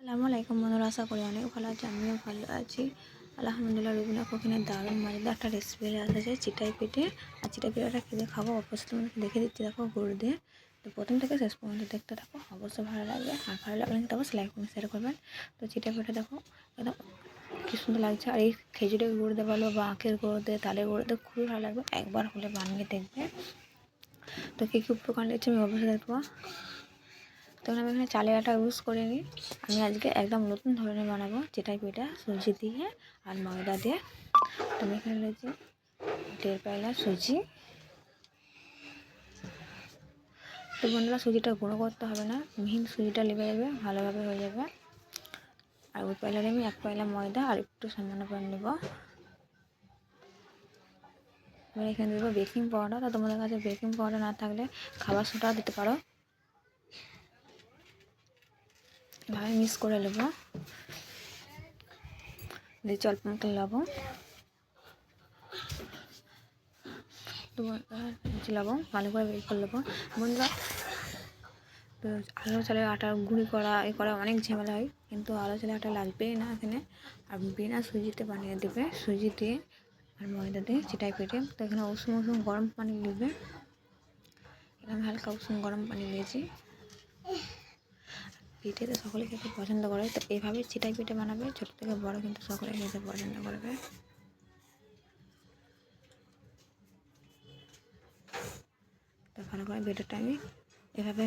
আসসালামু আলাইকুম বন্ধুরা, আশা করি অনেক ভালো আছে। আমিও ভালো আছি আলহামদুলিল্লাহ। রুবিনা কুকিংয়ের দারুণ মজাদার একটা রেসিপি আসছে চিটাই পিঠে। আর চিটাই পিঠাটা খেতে খাবো অবশ্যই তোমাকে দেখে দিচ্ছি। দেখো গুড় দিয়ে, তো প্রথম থেকে শেষ পর্যন্ত দেখতে থাকো, অবশ্যই ভালো লাগবে। আর ভালো লাগলে কিন্তু অবশ্যই লাইক কমেন্ট শেয়ার করবেন। তো চিটাই পিঠা দেখো একদম কি সুন্দর লাগছে। আর এই খেজুরের গুড় দিয়ে বলো বা আখের গুঁড়ো দিয়ে, তালের গুঁড়ো দিয়ে খুবই ভালো লাগবে। একবার হলে বানিয়ে দেখবে। তো কী কী উপকরণ দিচ্ছি আমি অবশ্যই দেখবো। তখন আমি এখানে চালের আটা ইউজ করে নিই। আমি আজকে একদম নতুন ধরনের বানাবো চিটাই পিঠা, সুজি দিয়ে আর ময়দা দিয়ে। তো আমি এখানে রয়েছি 1.5 পায়লা সুজি। তো বন্ধুরা, সুজিটা গুঁড়ো করতে হবে না, মিহিন সুজিটা লেবে যাবে, ভালোভাবে হয়ে যাবে। আর ওই পায়লারে আমি 1 পায়লা ময়দা আর একটু সামান্য পানি নেবো। এবার এখানে দেবো বেকিং পাউডার। তো তোমাদের কাছে বেকিং পাউডার না থাকলে খাবার সোডা দিতে পারো। ভাবে মিক্স করে নেবো। দিচ্ছি অল্প মতো লবণ। তো লবণ ভালো করে বের করে নেবো বন্ধুরা। তো আলো চালের আটার গুঁড়ি করা অনেক ঝামেলা হয়, কিন্তু আলো চালের আটা লাগবেই না এখানে। আর বিনা সুজিতে বানিয়ে দেবে, সুজি দিয়ে আর ময়দা দিয়ে চিটাই পিঠে। তো এখানে উষুম গরম পানি নেবে। এখানে হালকা উষুম গরম পানি নিয়েছি। পিঠে তো সকলে খেতে পছন্দ করে, তো এইভাবে চিটাই পিঠে বানাবে, ছোটো থেকে বড় কিন্তু সকলে খেতে পছন্দ করবে। তো ভালো করে বেটারটা আমি এভাবে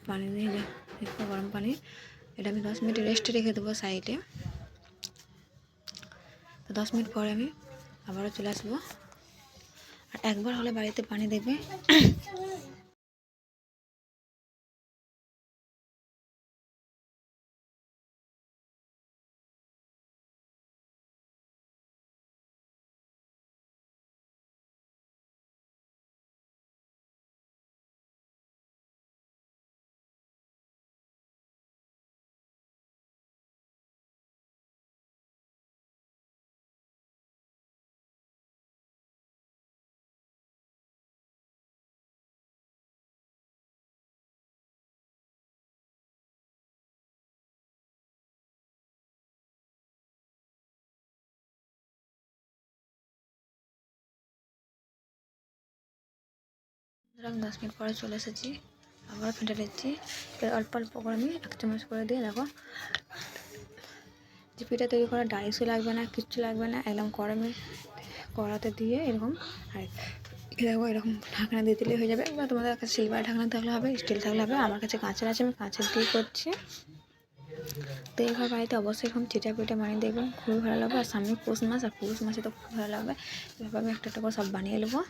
পানি দিয়ে একটু গরম পানি, এটা আমি 10 মিনিট রেস্টে রেখে দেবো সাইডে। তো 10 মিনিট পরে আমি আবারও চলে আসবো। আর একবার হলে বাড়িতে পানি দেবে। ধরুন 10 মিনিট পরে চলে এসেছি, আবার ফেটে নিচ্ছি। অল্প অল্প করে আমি 1 চামচ করে দিয়ে দেখো, যে পিঠা তৈরি করা ডাইসও লাগবে না, কিচ্ছু লাগবে না, একদম কড়াতে দিয়ে এরকম। আর দেখো এরকম ঢাকনা দিয়ে দিলে হয়ে যাবে। বা তোমাদের কাছে সিলভার ঢাকনা থাকলে হবে, স্টিল থাকলে হবে। আমার কাছে কাঁচের আছে, আমি কাঁচের দিয়ে করছি। তো এইভাবে বাড়িতে অবশ্যই এরকম চিটা পিঠা বানিয়ে দেখবেন, খুবই ভালো লাগবে। আর সামনে পৌষ মাস, আর পৌষ মাসে তো খুব ভালো লাগবে। এভাবে আমি একটা করে সব বানিয়ে নেবো।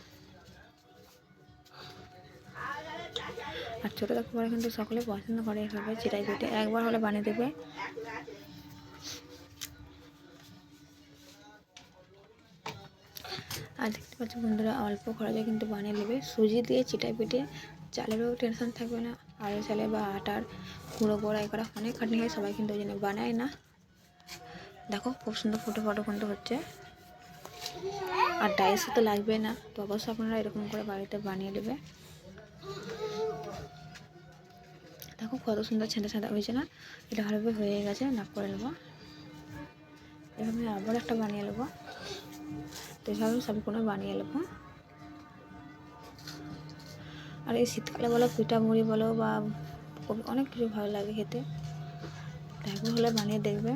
আর ছোটো থেকে বড় কিন্তু সকলে পছন্দ করে এভাবে চিটাই পিঠে, একবার হলে বানিয়ে দেবে। আর দেখতে পাচ্ছ বন্ধুরা, অল্প খরচে কিন্তু বানিয়ে নেবে সুজি দিয়ে চিটাই পিঠে। চালেরও টেনশন থাকবে না, আলু চালে বা আটার গুঁড়ো গোড়াই করা অনেক খাটনি হয়, সবাই কিন্তু ওই জন্য বানায় না। দেখো খুব সুন্দর ফুটো কিন্তু হচ্ছে। আর ডাইসও তো লাগবে না, তো অবশ্যই আপনারা এরকম করে বাড়িতে বানিয়ে নেবে। দেখো কত সুন্দর ছেঁদা ছেঁদা হয়েছে না, এটা ভালোভাবে হয়ে গেছে। নাক করে নেবো, এভাবে আবার একটা বানিয়ে নেবো। তো এভাবে সবগুলো বানিয়ে নেবো। আর এই শীতকালে বলো পিঠা মুড়ি বলো বা অনেক কিছু ভালো লাগে খেতে, একবার হলে বানিয়ে দেখবে।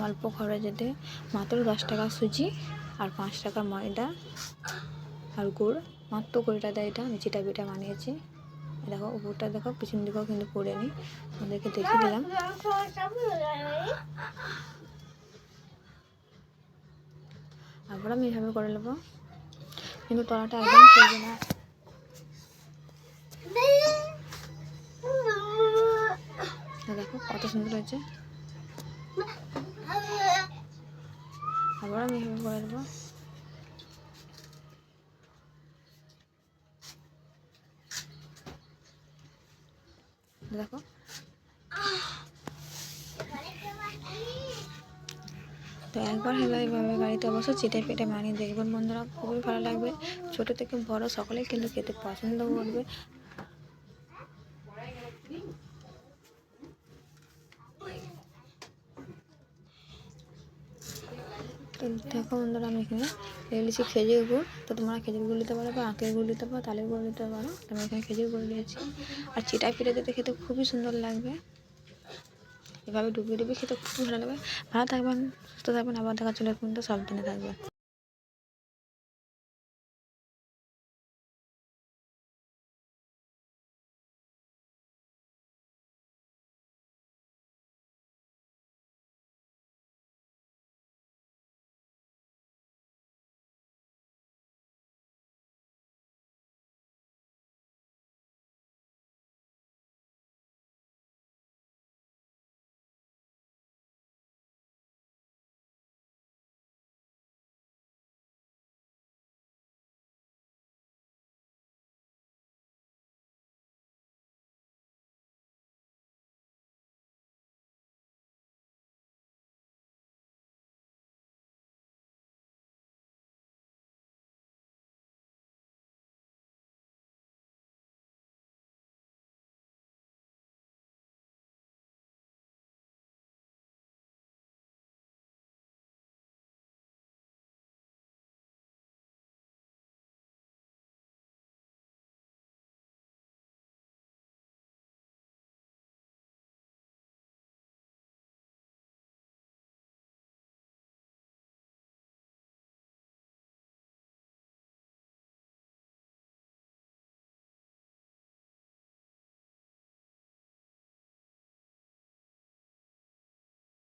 অল্প খরচেতে মাত্র 10 টাকা সুজি আর 5 টাকা ময়দা আর গুড়, মাত্র 20 টাকা এটা আমি চিটা পিঠা বানিয়েছি। দেখো উপরটা দেখো, পিছন দিকেও কিন্তু করে নিই, ওদেরকে দেখে দিলাম। আবার আমি এভাবে করে নেবো, কিন্তু তলাটা একদম করবে না। দেখো কত সুন্দর হয়েছে। আবার আমি এভাবে করে নেবো। দেখো তো একবার হলে এইভাবে বাড়িতে অবশ্যই চিটাই পিঠা বানিয়ে দেখবেন বন্ধুরা, খুবই ভালো লাগবে। ছোট থেকে বড় সকলেই কিন্তু খেতে পছন্দ করবে। তো দেখো বন্ধুরা, আমি এখানে নিয়েছি খেজুর গুড়। তো তোমরা খেজুর গুড় নিতে পারো বা আখের গুড় নিতে পারো, তালের গুড় নিতে পারো। তো আমি এখানে খেজুর গুড় নিয়েছি। আর চিটাই পিঠা দিতে খেতে খুবই সুন্দর লাগবে, এভাবে ডুবিয়ে ডুবিয়ে খেতে খুবই ভালো লাগবে। ভালো থাকবেন, সুস্থ থাকবেন, আবার দেখা চলে কিন্তু সাবধানে থাকবেন।